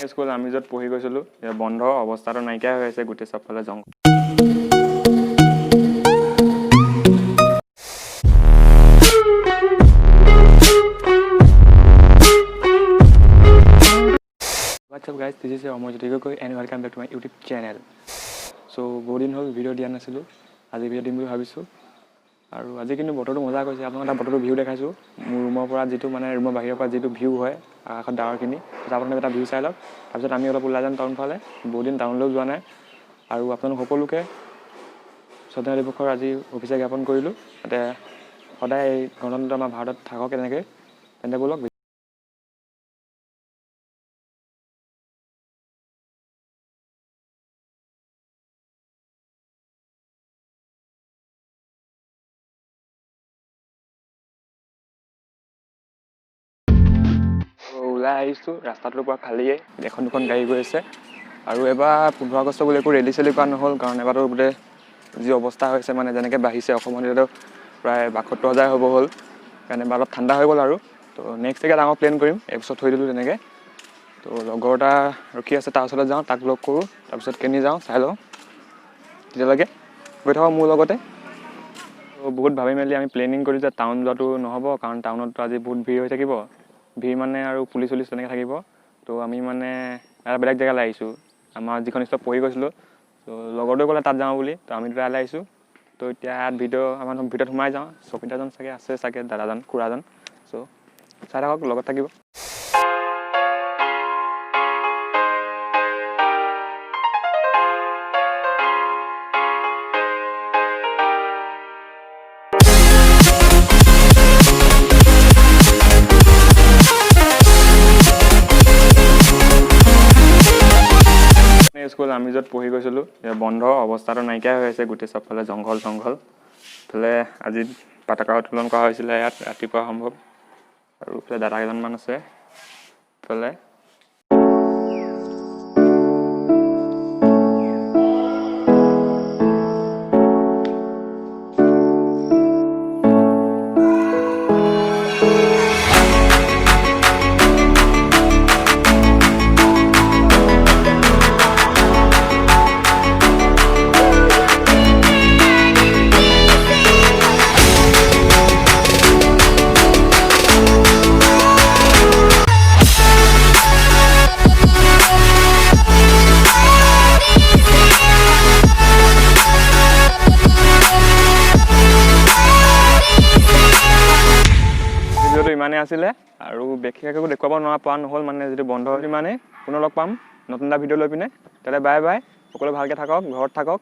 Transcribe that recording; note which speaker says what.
Speaker 1: School আমি য'ত পঢ়ি গৈছিলোঁ বন্ধ অৱস্থাটো নাইকিয়া হৈ আছে গোটেই চবফালে জংঘল। What's up guys, this is Amarjyoti Gogoi and welcome back to my YouTube channel. So বহুত দিন হ'ল ভিডিঅ' দিয়া নাছিলোঁ, আজি ভিডিঅ' দিম বুলি ভাবিছোঁ। আৰু আজি কিন্তু বতৰটো মজা কৰিছে, আপোনালোকক এটা বতৰটো ভিউ দেখাইছোঁ। মোৰ ৰুমৰ পৰা যিটো মানে ৰুমৰ বাহিৰৰ পৰা যিটো ভিউ হয় আকাশত ডাৱৰখিনি, আপোনালোকে এটা ভিউ চাই লওক। তাৰপিছত আমি অলপ ওলাই যাম টাউন ফালে, বহুত দিন টাউনলৈও যোৱা নাই। আৰু আপোনালোক সকলোকে স্বাধীনতা দিৱসৰ আজি অফিচে জ্ঞাপন কৰিলোঁ, যাতে সদায় এই গণতন্ত্ৰ আমাৰ ভাৰতত থাকক এনেকৈ, তেন্তে ব'লক। ওলাই আহিছোঁ, ৰাস্তাটোৰ পৰা খালীয়ে, এখন দুখন গাড়ী গৈ আছে। আৰু এবাৰ 15 আগষ্ট বুলি একো ৰেলী চেলি কৰা নহ'ল, কাৰণ এবাৰতো গোটেই যি অৱস্থা হৈছে মানে যেনেকৈ বাঢ়িছে অসমত, এতিয়াতো প্ৰায় 72,000 হ'ব হ'ল, কাৰণ এবাৰ অলপ ঠাণ্ডা হৈ গ'ল। আৰু তো নেক্সট জেগাত ডাঙৰ প্লেন কৰিম, এবছৰ থৈ দিলোঁ তেনেকৈ। তো লগৰ এটা ৰখি আছে, তাৰ ওচৰলৈ যাওঁ, তাক লগ কৰোঁ, তাৰপিছত কেনি যাওঁ চাই লওঁ। তেতিয়ালৈকে গৈ থাকক মোৰ লগতে। তো বহুত ভাবি মেলি আমি প্লেনিং কৰিলোঁ যে টাউন যোৱাটো নহ'ব, কাৰণ টাউনততো আজি বহুত ভিৰ হৈ থাকিব, ভিৰ মানে আৰু পুলিচ চুলিচ তেনেকৈ থাকিব। তো আমি মানে এটা বেলেগ জেগালৈ আহিছোঁ, আমাৰ যিখন স্কুলত পঢ়ি গৈছিলোঁ। তো লগৰটোৱে ক'লে তাত যাওঁ বুলি, তো আমি দুটা ইয়ালৈ আহিছোঁ। তো এতিয়া ইয়াত আমাৰ ভিতৰত সোমাই যাওঁ, চকীদাৰজন চাগে আছে চাগে, দাদাজন খুৰাজন। চ' চাই থাকক, লগত থাকিব। স্কুল আমি য'ত পঢ়ি গৈছিলোঁ বন্ধ অৱস্থাটো নাইকিয়া হৈ আছে গোটেই চবফালে জংঘল। ইফালে আজি পতাকা উত্তোলন কৰা হৈছিলে ইয়াত ৰাতিপুৱা সম্ভৱ। আৰু ইফালে দাদা কেইজনমান আছে ইফালে। ইমানেই আছিলে আৰু বিশেষ একো দেখুৱাব পৰা নহ'ল, মানে যিটো বন্ধ ইমানেই। পুনৰ লগ পাম নতুন এটা ভিডিঅ' লৈ পিনে। তেতিয়াহ'লে বাই বাই, সকলোৱে ভালকৈ থাকক, ঘৰত থাকক।